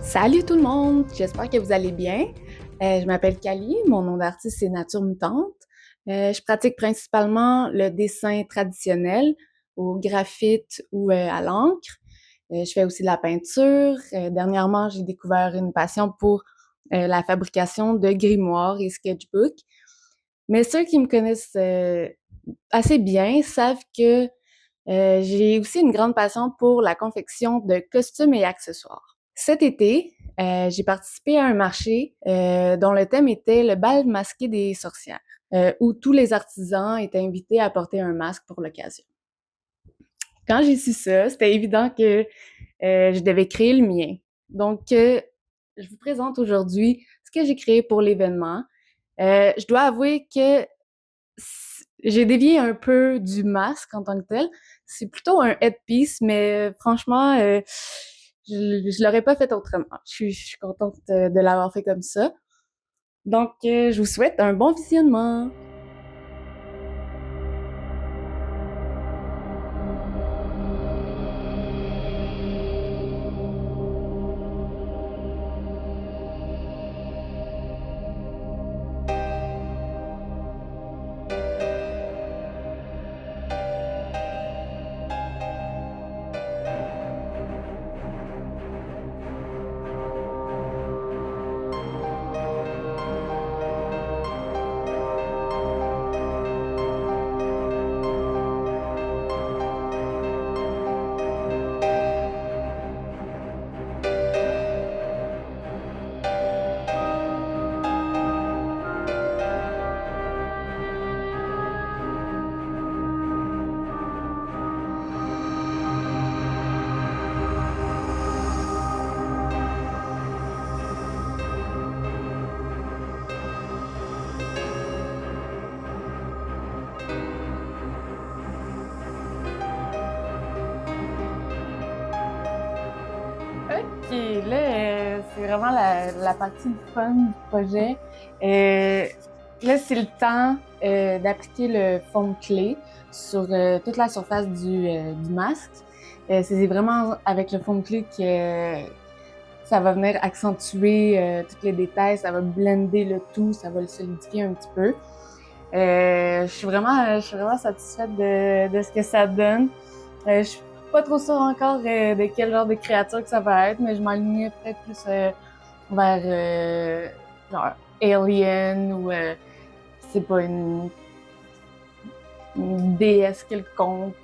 Salut tout le monde, j'espère que vous allez bien. Je m'appelle Kali, mon nom d'artiste c'est Nature Mutante. Je pratique principalement le dessin traditionnel au graphite ou à l'encre. Je fais aussi de la peinture. Dernièrement, j'ai découvert une passion pour la fabrication de grimoires et sketchbooks. Mais ceux qui me connaissent assez bien savent que j'ai aussi une grande passion pour la confection de costumes et accessoires. Cet été, j'ai participé à un marché dont le thème était le bal masqué des sorcières, où tous les artisans étaient invités à porter un masque pour l'occasion. Quand j'ai su ça, c'était évident que je devais créer le mien. Donc, je vous présente aujourd'hui ce que j'ai créé pour l'événement. Je dois avouer que j'ai dévié un peu du masque en tant que tel. C'est plutôt un headpiece, mais franchement, je l'aurais pas fait autrement. Je suis contente de l'avoir fait comme ça. Donc, je vous souhaite un bon visionnement. OK, là, c'est vraiment la partie fun du projet. Euh, Là, c'est le temps d'appliquer le fond de clé sur toute la surface du masque. C'est vraiment avec le fond de clé que ça va venir accentuer tous les détails, ça va blender le tout, ça va le solidifier un petit peu. Je suis vraiment satisfaite de ce que ça donne. Je suis pas trop sûre encore de quel genre de créature que ça va être, mais je m'alignais peut-être plus vers genre Alien ou c'est pas une déesse quelconque.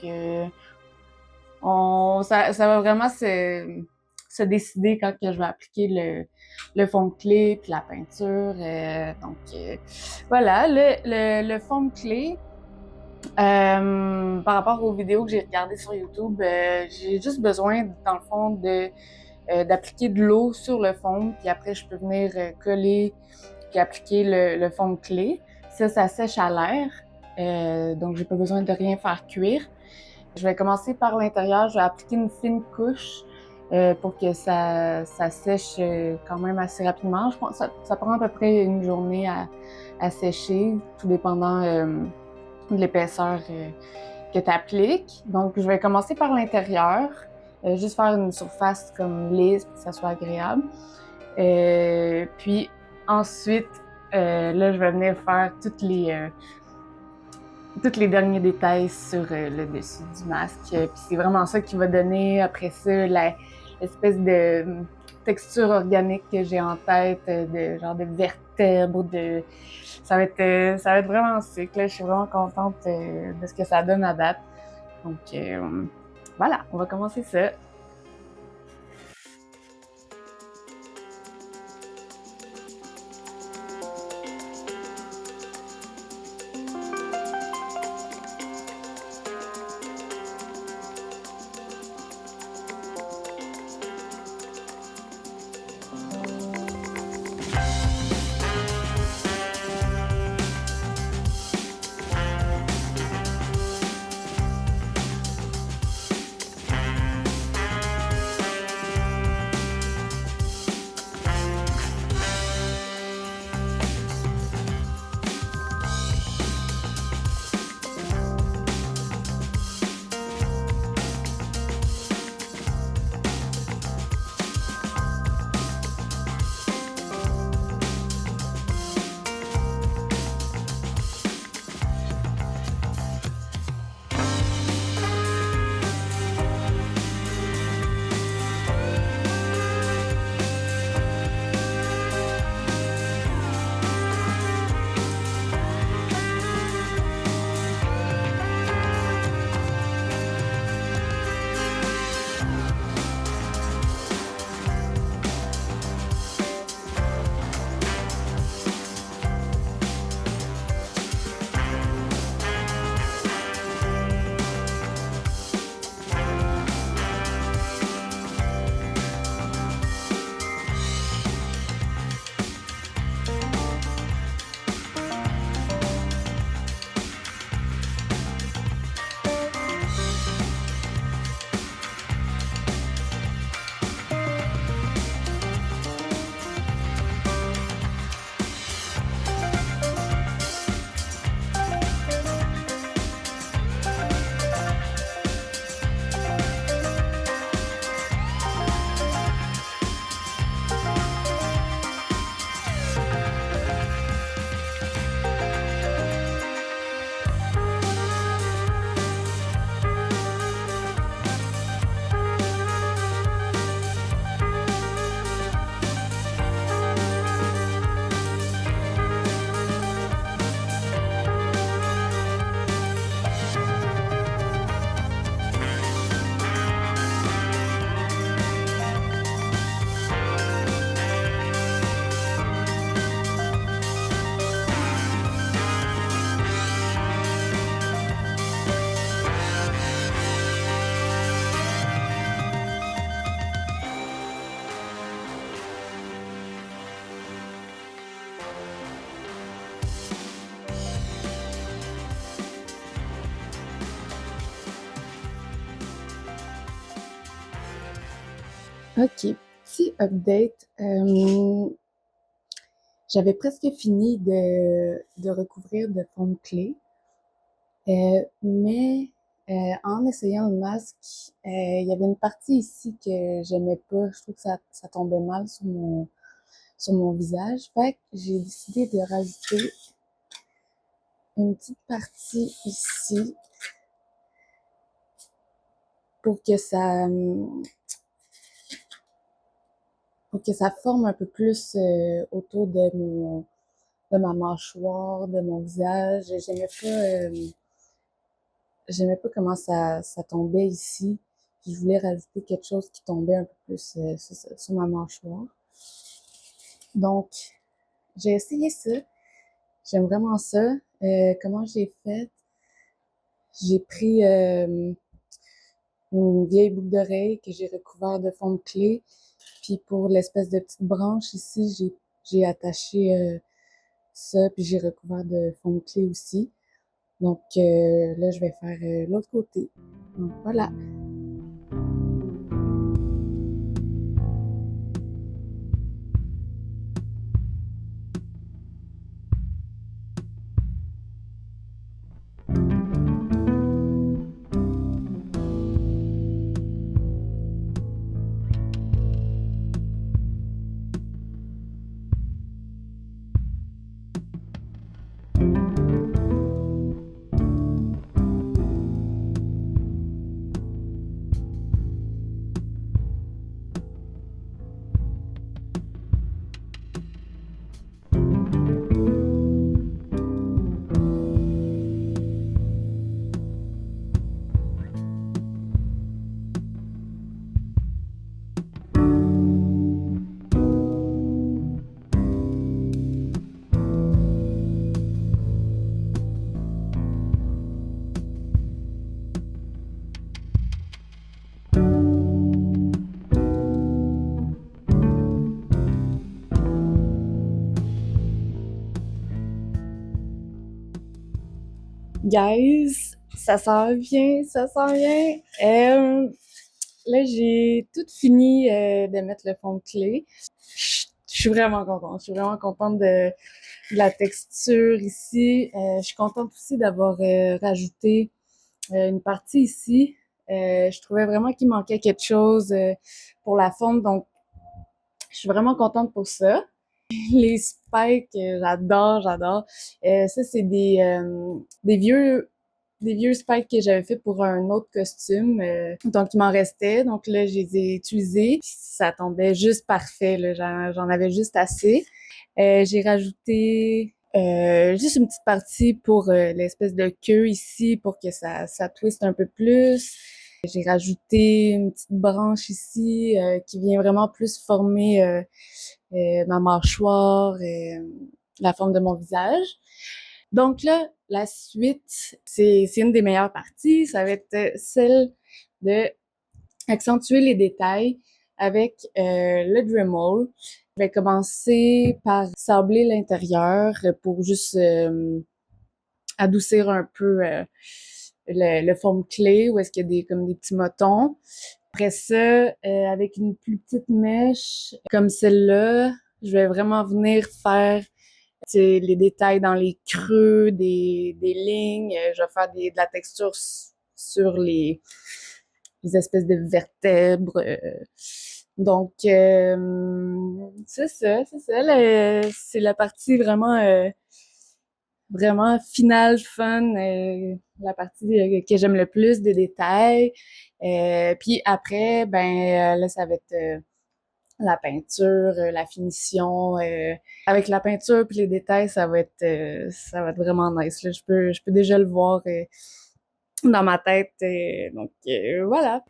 Ça va vraiment se décider quand que je vais appliquer le fond de clé puis la peinture. Voilà, le fond de clé. Par rapport aux vidéos que j'ai regardées sur YouTube, j'ai juste besoin, dans le fond, d'appliquer de l'eau sur le fond, puis après, je peux venir coller puis appliquer le fond de clé. Ça sèche à l'air, donc j'ai pas besoin de rien faire cuire. Je vais commencer par l'intérieur, je vais appliquer une fine couche pour que ça sèche quand même assez rapidement. Je pense que ça prend à peu près une journée à sécher, tout dépendant de l'épaisseur que tu appliques. Donc, je vais commencer par l'intérieur, juste faire une surface comme lisse pour que ça soit agréable. Puis ensuite, là, je vais venir faire tous les derniers détails sur le dessus du masque. Puis c'est vraiment ça qui va donner après ça l'espèce de texture organique que j'ai en tête, de genre de vertèbres, ça va être vraiment sick. Là, je suis vraiment contente de ce que ça donne à date. Donc voilà, on va commencer ça. OK, petit update. J'avais presque fini de recouvrir de fond de clé, mais en essayant le masque, il y avait une partie ici que j'aimais pas. Je trouve que ça tombait mal sur mon visage. Fait que j'ai décidé de rajouter une petite partie ici pour que ça, pour que ça forme un peu plus autour de ma mâchoire, de mon visage. J'aimais pas comment ça tombait ici. Puis je voulais rajouter quelque chose qui tombait un peu plus sur ma mâchoire. Donc, j'ai essayé ça. J'aime vraiment ça. Comment j'ai fait? J'ai pris une vieille boucle d'oreille que j'ai recouvert de fond de clé. Puis pour l'espèce de petite branche ici, j'ai attaché ça, puis j'ai recouvert de fond de clé aussi. Donc là, je vais faire l'autre côté. Donc voilà. Guys, ça sent bien, ça sent bien. Là, j'ai tout fini de mettre le fond de clé. Je suis vraiment contente. Je suis vraiment contente de la texture ici. Je suis contente aussi d'avoir rajouté une partie ici. Je trouvais vraiment qu'il manquait quelque chose pour la forme, donc je suis vraiment contente pour ça. Les spikes, j'adore, j'adore. Ça, c'est des vieux spikes que j'avais fait pour un autre costume. Donc, il m'en restait. Donc là, je les ai utilisés. Puis ça tombait juste parfait. Là. J'en avais juste assez. J'ai rajouté juste une petite partie pour l'espèce de queue ici pour que ça twiste un peu plus. J'ai rajouté une petite branche ici qui vient vraiment plus former ma mâchoire, la forme de mon visage. Donc là, la suite, c'est une des meilleures parties. Ça va être celle de accentuer les détails avec le Dremel. Je vais commencer par sabler l'intérieur pour juste adoucir un peu le forme clé où est-ce qu'il y a comme des petits motons. Après ça, avec une plus petite mèche comme celle-là, je vais vraiment venir faire les détails dans les creux des lignes. Je vais faire de la texture sur les espèces de vertèbres. Donc, c'est ça, c'est ça. C'est la partie vraiment, vraiment finale, fun, la partie que j'aime le plus des détails. Puis après, ben là, ça va être la peinture, la finition. Avec la peinture puis les détails, ça va être vraiment nice. Là. Je peux déjà le voir dans ma tête. Donc voilà.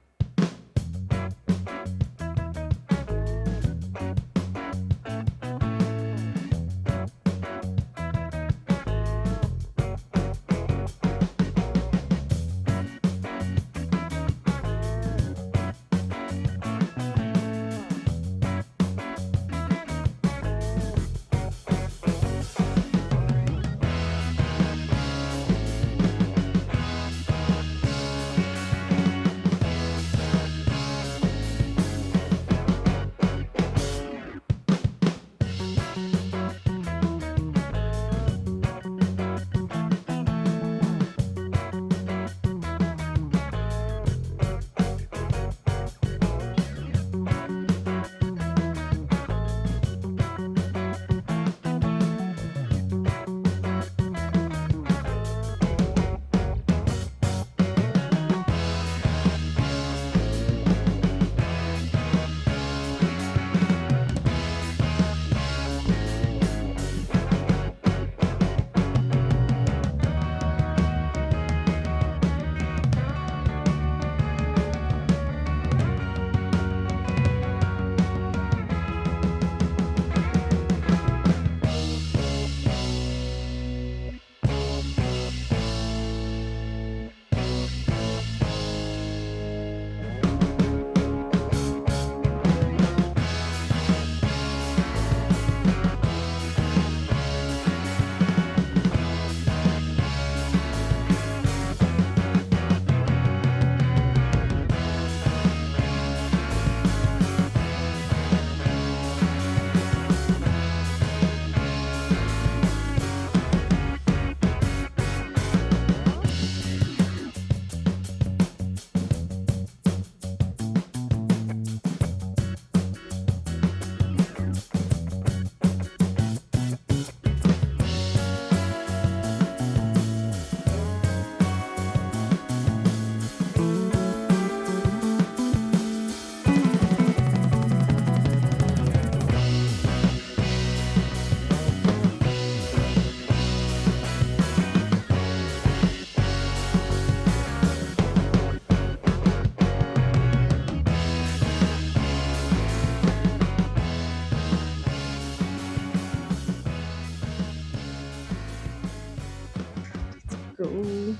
go!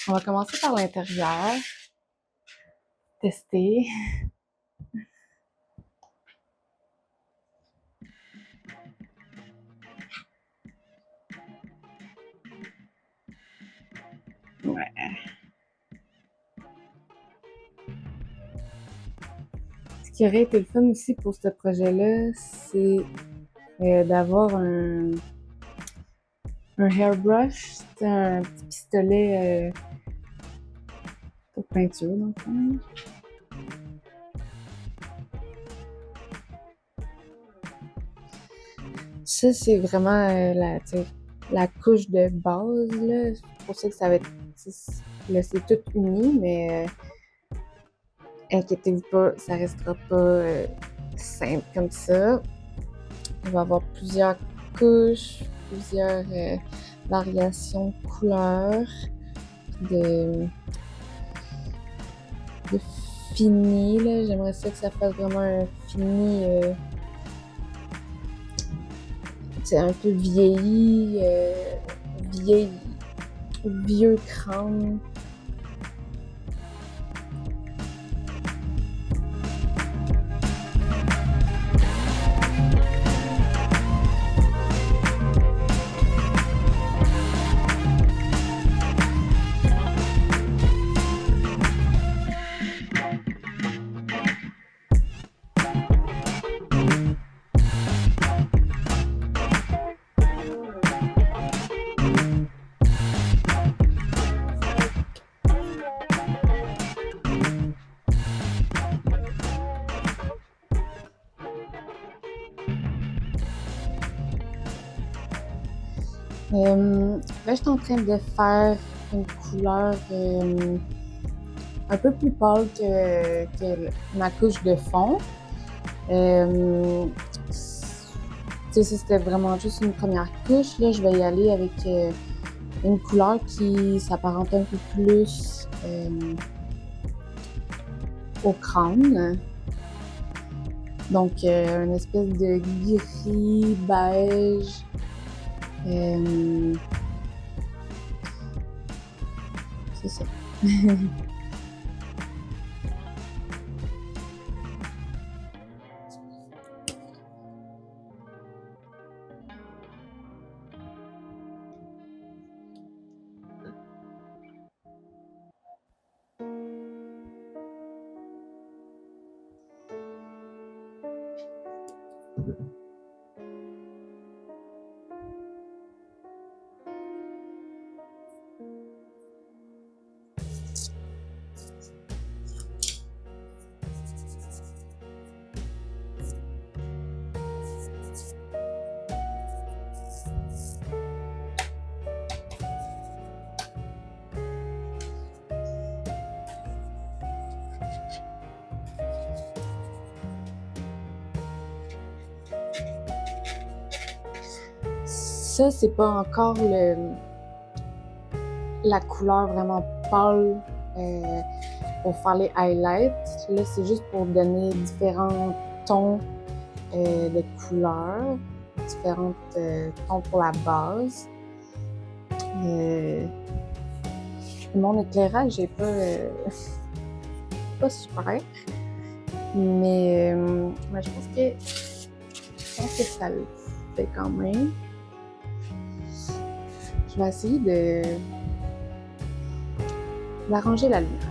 On va commencer par l'intérieur. Tester. Ouais. Ce qui aurait été le fun aussi pour ce projet-là, c'est d'avoir un hairbrush, c'est un petit pistolet pour peinture, dans le fond. Ça, c'est vraiment la couche de base, là. C'est pour ça que ça va être... Là, c'est tout uni, mais inquiétez-vous pas, ça restera pas simple comme ça. Il va y avoir plusieurs couches, plusieurs variations de couleurs, de fini, là. J'aimerais ça que ça fasse vraiment un fini un peu vieilli, vieux crâne. Là, je suis en train de faire une couleur un peu plus pâle que ma couche de fond. Si c'était vraiment juste une première couche, là, je vais y aller avec une couleur qui s'apparente un peu plus au crâne. Donc, une espèce de gris, beige. C'est ça. Ça, c'est pas encore la couleur vraiment pâle pour faire les highlights. Là, c'est juste pour donner différents tons de couleurs, différents tons pour la base. Mon éclairage est pas super, mais je pense que ça le fait quand même. Je vais essayer d'arranger la lumière.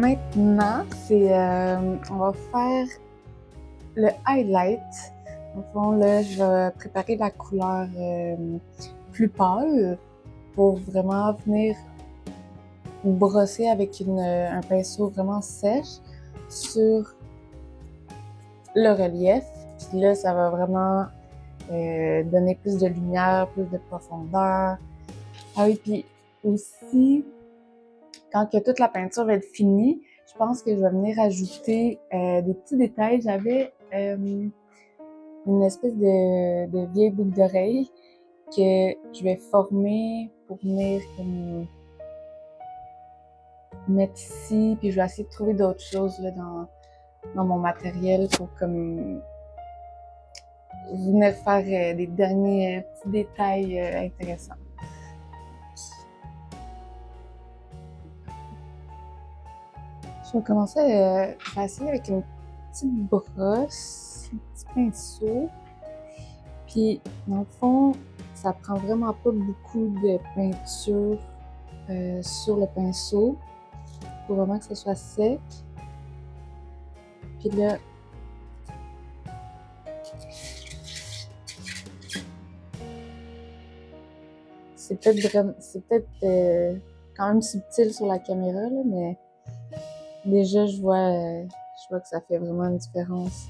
Maintenant, on va faire le highlight. Au fond, là, je vais préparer la couleur plus pâle pour vraiment venir brosser avec un pinceau vraiment sèche sur le relief. Puis là, ça va vraiment donner plus de lumière, plus de profondeur. Ah oui, puis aussi, quand que toute la peinture va être finie, je pense que je vais venir ajouter des petits détails. J'avais une espèce de vieille boucle d'oreille que je vais former pour venir comme mettre ici, puis je vais essayer de trouver d'autres choses là, dans mon matériel pour comme venir faire des derniers petits détails intéressants. Je vais commencer je vais essayer avec une petite brosse, un petit pinceau. Puis, dans le fond, ça prend vraiment pas beaucoup de peinture sur le pinceau pour vraiment que ça soit sec. Puis là, c'est peut-être quand même subtil sur la caméra, là, mais déjà je vois que ça fait vraiment une différence.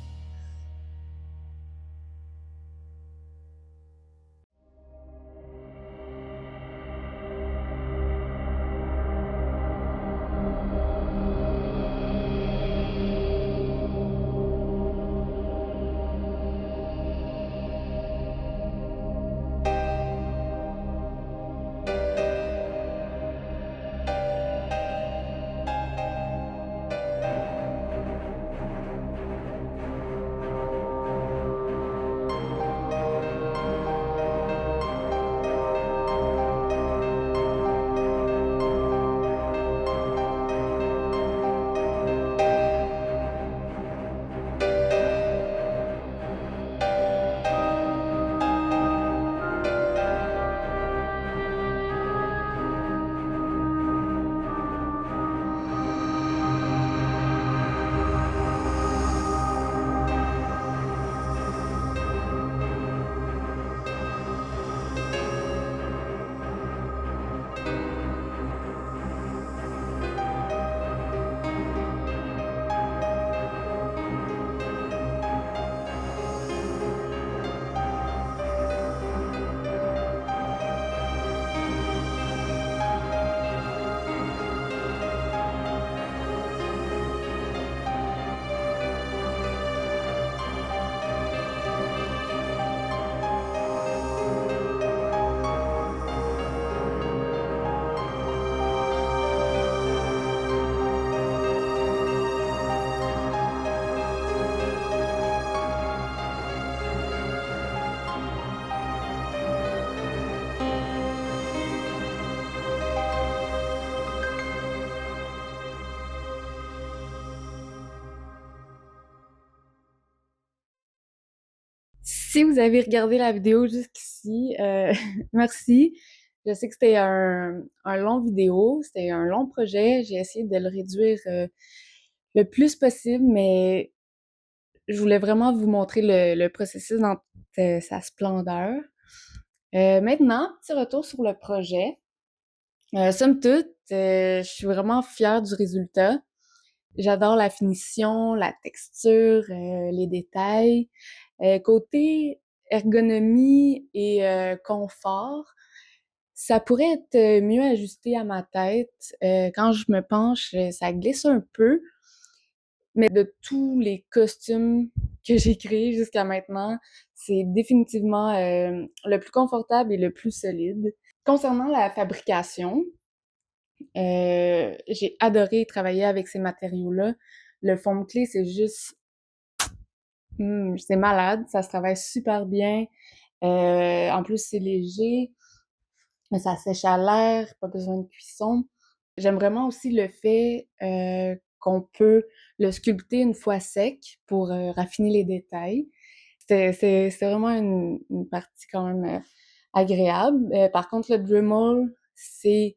Si vous avez regardé la vidéo jusqu'ici, merci. Je sais que c'était un long vidéo, c'était un long projet. J'ai essayé de le réduire le plus possible, mais je voulais vraiment vous montrer le processus dans toute sa splendeur. Maintenant, petit retour sur le projet. Somme toute, je suis vraiment fière du résultat. J'adore la finition, la texture, les détails. Côté ergonomie et confort, ça pourrait être mieux ajusté à ma tête. Quand je me penche, ça glisse un peu, mais de tous les costumes que j'ai créés jusqu'à maintenant, c'est définitivement le plus confortable et le plus solide. Concernant la fabrication, j'ai adoré travailler avec ces matériaux-là. Le fond de clé, c'est juste c'est malade, ça se travaille super bien. En plus, c'est léger, mais ça sèche à l'air, pas besoin de cuisson. J'aime vraiment aussi le fait qu'on peut le sculpter une fois sec pour raffiner les détails. C'est vraiment une partie quand même agréable. Par contre, le Dremel, c'est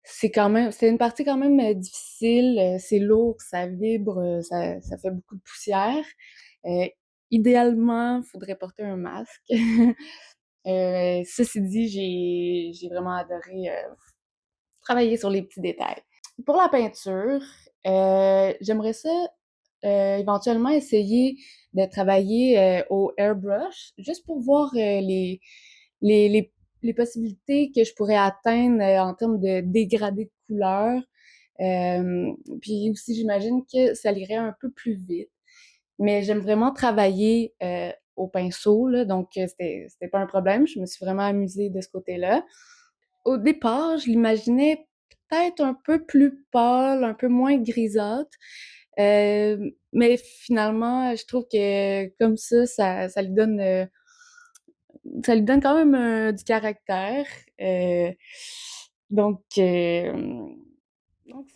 C'est une partie quand même, difficile, c'est lourd, ça vibre, ça fait beaucoup de poussière. Heu, Idéalement, il faudrait porter un masque. Ceci dit, j'ai vraiment adoré, travailler sur les petits détails. Pour la peinture, j'aimerais ça, éventuellement essayer de travailler, au airbrush, juste pour voir, les les les possibilités que je pourrais atteindre, en termes de dégradé de couleurs. Puis aussi, j'imagine que ça irait un peu plus vite. Mais j'aime vraiment travailler, au pinceau, là, donc c'était pas un problème. Je me suis vraiment amusée de ce côté-là. Au départ, je l'imaginais peut-être un peu plus pâle, un peu moins grisâtre, mais finalement, je trouve que comme ça lui donne quand même, du caractère, heu, donc donc c'est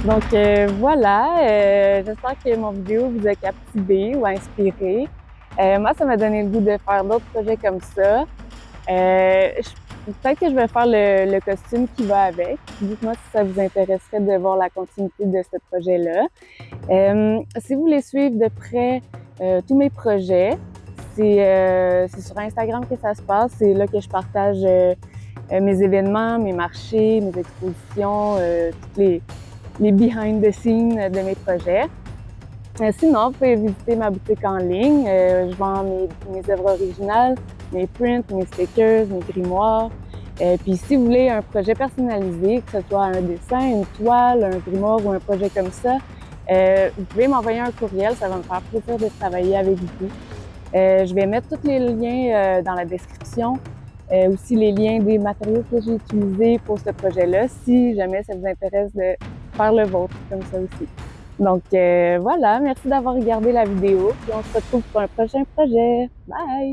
donc voilà, j'espère que mon vidéo vous a captivé ou inspiré. Moi, ça m'a donné le goût de faire d'autres projets comme ça. Peut-être que je vais faire le costume qui va avec. Dites-moi si ça vous intéresserait de voir la continuité de ce projet-là. Si vous voulez suivre de près tous mes projets, c'est sur Instagram que ça se passe. C'est là que je partage mes événements, mes marchés, mes expositions, toutes les behind the scenes de mes projets. Sinon, vous pouvez visiter ma boutique en ligne. Je vends mes œuvres originales, mes prints, mes stickers, mes grimoires. Puis si vous voulez un projet personnalisé, que ce soit un dessin, une toile, un grimoire ou un projet comme ça, vous pouvez m'envoyer un courriel, ça va me faire plaisir de travailler avec vous. Je vais mettre tous les liens dans la description, aussi les liens des matériaux que j'ai utilisés pour ce projet-là, si jamais ça vous intéresse de faire le vôtre comme ça aussi. Donc voilà, merci d'avoir regardé la vidéo, puis on se retrouve pour un prochain projet. Bye!